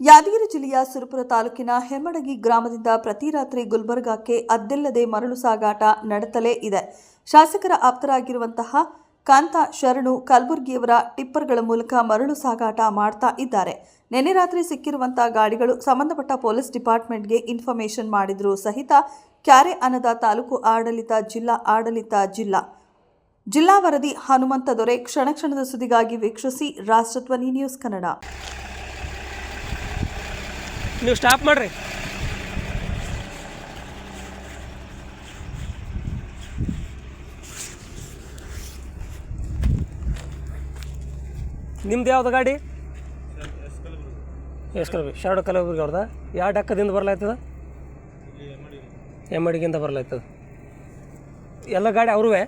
ಯಾದಗಿರಿ ಜಿಲ್ಲೆಯ ಸುರಪುರ ತಾಲೂಕಿನ ಹೆಮ್ಮಡಗಿ ಗ್ರಾಮದಿಂದ ಪ್ರತಿ ರಾತ್ರಿ ಗುಲ್ಬರ್ಗಾಕ್ಕೆ ಅದ್ದಿಲ್ಲದೆ ಮರಳು ಸಾಗಾಟ ನಡೆತಲೇ ಇದೆ. ಶಾಸಕರ ಆಪ್ತರಾಗಿರುವಂತಹ ಕಾಂತ ಶರಣು ಕಲಬುರ್ಗಿಯವರ ಟಿಪ್ಪರ್ಗಳ ಮೂಲಕ ಮರಳು ಸಾಗಾಟ ಮಾಡ್ತಾ ಇದ್ದಾರೆ. ನಿನ್ನೆ ರಾತ್ರಿ ಸಿಕ್ಕಿರುವಂತಹ ಗಾಡಿಗಳು ಸಂಬಂಧಪಟ್ಟ ಪೊಲೀಸ್ ಡಿಪಾರ್ಟ್ಮೆಂಟ್ಗೆ ಇನ್ಫಾರ್ಮೇಷನ್ ಮಾಡಿದ್ರು ಸಹಿತ ಕ್ಯಾರೆ ಅನ್ನದ ತಾಲೂಕು ಆಡಳಿತ, ಜಿಲ್ಲಾ ವರದಿ ಹನುಮಂತ ದೊರೆ. ಕ್ಷಣ ಕ್ಷಣದ ಸುದ್ದಿಗಾಗಿ ವೀಕ್ಷಿಸಿ ರಾಷ್ಟ್ರಧ್ವನಿ ನ್ಯೂಸ್ ಕನ್ನಡ. ನೀವು ಸ್ಟಾಪ್ ಮಾಡ್ರಿ. ನಿಮ್ದು ಯಾವ್ದು ಗಾಡಿ? ಶಾರಡು ಕಲಬುರ್ಗಿ ಅವ್ರದ. ಯಾವ ಡಕ್ಕದಿಂದ ಬರ್ಲಾಯ್ತದ? ಎಮ್ಮಡಿಗಿಂದ ಬರ್ಲಾಯ್ತದ. ಎಲ್ಲ ಗಾಡಿ ಅವ್ರವೇ?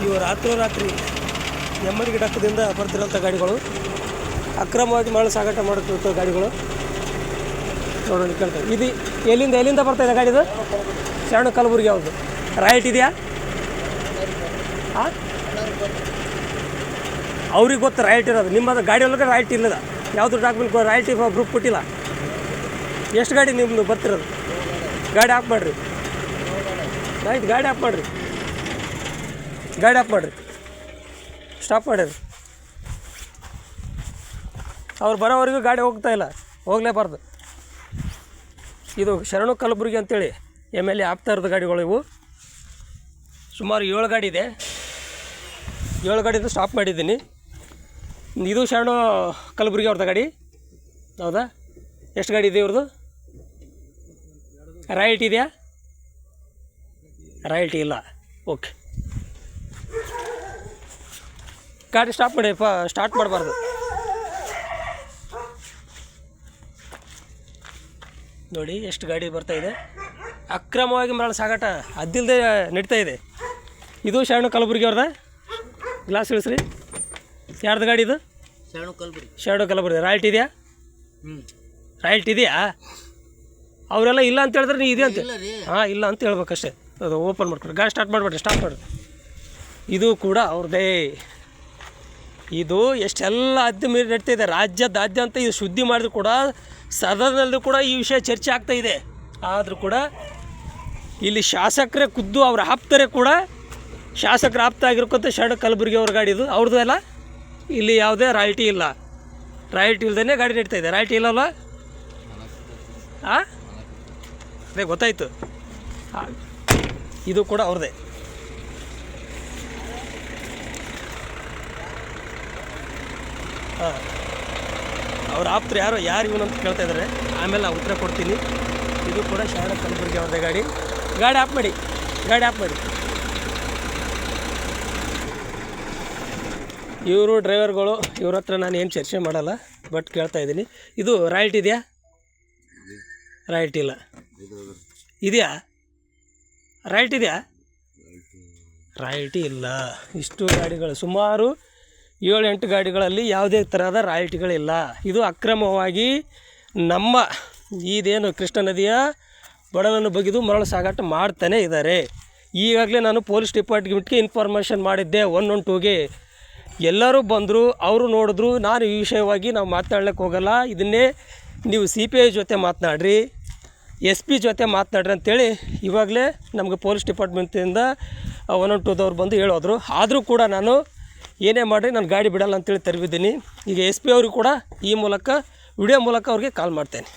ಇವು ರಾತ್ರಿ ಎಮ್ಮಡಿಗೆ ಡಕ್ಕದಿಂದ ಬರ್ತಿರೋಂಥ ಗಾಡಿಗಳು, ಅಕ್ರಮವಾಗಿ ಮರಳು ಸಾಗಾಟ ಮಾಡುತ್ತಿರುವಂಥ ಗಾಡಿಗಳು ನೋಡೋಣ ಕೇಳ್ತೇವೆ. ಇದು ಎಲ್ಲಿಂದ ಬರ್ತಾಯಿದೆ ಗಾಡಿದು? ಶರಣ ಕಲಬುರ್ಗಿ ಯಾವುದು? ರಾಯಲ್ಟಿ ಇದೆಯಾ? ಹಾಂ, ಅವ್ರಿಗೆ ಗೊತ್ತು ರಾಯಲ್ಟಿ ಇರೋದು. ನಿಮ್ಮದು ಗಾಡಿ ಒಳಗೆ ರಾಯಲ್ಟಿ ಇಲ್ಲದ, ಯಾವುದು ಡಾಕ್ಯುಮೆಂಟ್ ರಾಯಲ್ಟಿ ಪ್ರೂಫ್ ಕೊಟ್ಟಿಲ್ಲ. ಎಷ್ಟು ಗಾಡಿ ನಿಮ್ಮದು ಬರ್ತಿರೋದು? ಗಾಡಿ ಆಫ್ ಮಾಡಿರಿ. ಆಯ್ತು, ಗಾಡಿ ಆಫ್ ಮಾಡಿರಿ. ಸ್ಟಾಪ್ ಮಾಡಿರಿ. ಅವ್ರು ಬರೋವರೆಗೂ ಗಾಡಿ ಹೋಗ್ತಾ ಇಲ್ಲ, ಹೋಗಲೇಬಾರ್ದು. ಇದು ಶರಣು ಕಲಬುರ್ಗಿ ಅಂತೇಳಿ MLA ಆಗ್ತಾ ಇರೋದು ಗಾಡಿಗಳು. ಇವು ಸುಮಾರು 7 ಗಾಡಿ ಇದೆ. 7 ಗಾಡಿಯಿಂದ ಸ್ಟಾಪ್ ಮಾಡಿದ್ದೀನಿ. ಇದು ಶರಣು ಕಲಬುರ್ಗಿ ಅವ್ರದ್ದು ಗಾಡಿ, ಹೌದಾ? ಎಷ್ಟು ಗಾಡಿ ಇದೆ ಇವ್ರದ್ದು? ರಾಯಲ್ಟಿ ಇದೆಯಾ? ರಾಯಲ್ಟಿ ಇಲ್ಲ. ಓಕೆ, ಗಾಡಿ ಸ್ಟಾಪ್ ಮಾಡಿ. ಸ್ಟಾರ್ಟ್ ಮಾಡಬಾರ್ದು. ನೋಡಿ ಎಷ್ಟು ಗಾಡಿ ಬರ್ತಾಯಿದೆ. ಅಕ್ರಮವಾಗಿ ಮರಳು ಸಾಗಾಟ ಅದ್ದಿಲ್ಲದೆ ನಡೀತಾ ಇದೆ. ಇದು ಶರಣು ಕಲಬುರ್ಗಿ ಅವ್ರದ. ಗ್ಲಾಸ್ ಇಳಿಸ್ರಿ. ಯಾರ್ದು ಗಾಡಿ ಇದು? ಶರಣು ಕಲಬುರ್ಗಿ. ರಾಯಲ್ಟಿ ಇದೆಯಾ? ರಾಯಲ್ಟಿ ಇದೆಯಾ? ಅವರೆಲ್ಲ ಇಲ್ಲ ಅಂತ ಹೇಳಿದ್ರೆ ನೀವು ಇದೆ ಅಂತ. ಹಾಂ, ಇಲ್ಲ ಅಂತ ಹೇಳ್ಬೇಕಷ್ಟೇ. ಅದು ಓಪನ್ ಮಾಡ್ಕೊಡ್ರಿ. ಗಾಡಿ ಸ್ಟಾರ್ಟ್ ಮಾಡಿಬಿಡ್ರಿ. ಸ್ಟಾಪ್ ಮಾಡಿರಿ. ಇದು ಕೂಡ ಅವ್ರದ್ದೇ. ಇದು ಎಷ್ಟೆಲ್ಲ ಅದ್ದು ಮೀರಿ ನಡೀತಾ ಇದೆ. ರಾಜ್ಯದಾದ್ಯಂತ ಇದು ಸುದ್ದಿ ಮಾಡಿದ್ರು ಕೂಡ, ಸದನದಲ್ಲೂ ಕೂಡ ಈ ವಿಷಯ ಚರ್ಚೆ ಆಗ್ತಾ ಇದೆ. ಆದರೂ ಕೂಡ ಇಲ್ಲಿ ಶಾಸಕರೇ ಖುದ್ದು ಅವ್ರ ಆಪ್ತರೇ ಕೂಡ, ಶಾಸಕರ ಆಪ್ತ ಆಗಿರ್ಕೊಂತ ಶರಣ ಕಲಬುರ್ಗಿ ಅವ್ರ ಗಾಡಿ ಇದು, ಅವ್ರದ್ದು ಎಲ್ಲ. ಇಲ್ಲಿ ಯಾವುದೇ ರಾಯಲ್ಟಿ ಇಲ್ಲ. ರಾಯಲ್ಟಿ ಇಲ್ದೇ ಗಾಡಿ ನಡೀತಾ ಇದೆ. ರಾಯಲ್ಟಿ ಇಲ್ಲಲ್ಲ? ಹಾಂ, ಅದೇ ಗೊತ್ತಾಯಿತು. ಇದು ಕೂಡ ಅವ್ರದ್ದೇ. ಹಾಂ, ಅವ್ರ ಆಪ್ತರು ಯಾರು ಇವನಂತ ಕೇಳ್ತಾ ಇದ್ದಾರೆ. ಆಮೇಲೆ ನಾವು ಉತ್ತರ ಕೊಡ್ತೀನಿ. ಇದು ಕೂಡ ಶರಣ ಕಲಬುರ್ಗಿ ಅವ್ರದ್ದೇ ಗಾಡಿ. ಗಾಡಿ ಆಫ್ ಮಾಡಿ. ಇವರು ಡ್ರೈವರ್ಗಳು, ಇವ್ರ ಹತ್ರ ನಾನು ಏನು ಚರ್ಚೆ ಮಾಡಲ್ಲ, ಬಟ್ ಕೇಳ್ತಾ ಇದ್ದೀನಿ. ಇದು ರಾಯಲ್ಟಿ ಇದೆಯಾ? ರಾಯಲ್ಟಿ ಇಲ್ಲ. ಇದೆಯಾ? ರಾಯಲ್ಟಿ ಇದೆಯಾ? ರಾಯಲ್ಟಿ ಇಲ್ಲ. ಇಷ್ಟು ಗಾಡಿಗಳು, ಸುಮಾರು 7-8 ಗಾಡಿಗಳಲ್ಲಿ ಯಾವುದೇ ಥರದ ರಾಯಲ್ಟಿಗಳಿಲ್ಲ. ಇದು ಅಕ್ರಮವಾಗಿ ನಮ್ಮ ಇದೇನು ಕೃಷ್ಣ ನದಿಯ ಬಡಲನ್ನು ಬಗೆದು ಮರಳು ಸಾಗಾಟ ಮಾಡ್ತಾನೆ ಇದ್ದಾರೆ. ಈಗಾಗಲೇ ನಾನು ಪೊಲೀಸ್ ಡಿಪಾರ್ಟ್ಮೆಂಟ್ಗೆ ಇನ್ಫಾರ್ಮೇಷನ್ ಮಾಡಿದ್ದೆ. 112ಗೆ ಎಲ್ಲರೂ ಬಂದರು, ಅವರು ನೋಡಿದ್ರು. ನಾನು ಈ ವಿಷಯವಾಗಿ ನಾವು ಮಾತನಾಡ್ಲಿಕ್ಕೆ ಹೋಗಲ್ಲ. ಇದನ್ನೇ ನೀವು CPI ಜೊತೆ ಮಾತನಾಡ್ರಿ, SP ಜೊತೆ ಮಾತನಾಡ್ರಿ ಅಂತೇಳಿ ಇವಾಗಲೇ ನಮಗೆ ಪೊಲೀಸ್ ಡಿಪಾರ್ಟ್ಮೆಂಟಿಂದ 112ದವ್ರು ಬಂದು ಹೇಳೋದ್ರು. ಆದರೂ ಕೂಡ ನಾನು ಏನೇ ಮಾಡಿರಿ ನಾನು ಗಾಡಿ ಬಿಡಲ್ಲ ಅಂತೇಳಿ ತರಬಿದ್ದೀನಿ. ಈಗ SP ಅವ್ರಿಗೆ ಕೂಡ ಈ ಮೂಲಕ, ವಿಡಿಯೋ ಮೂಲಕ ಅವ್ರಿಗೆ ಕಾಲ್ ಮಾಡ್ತೇನೆ.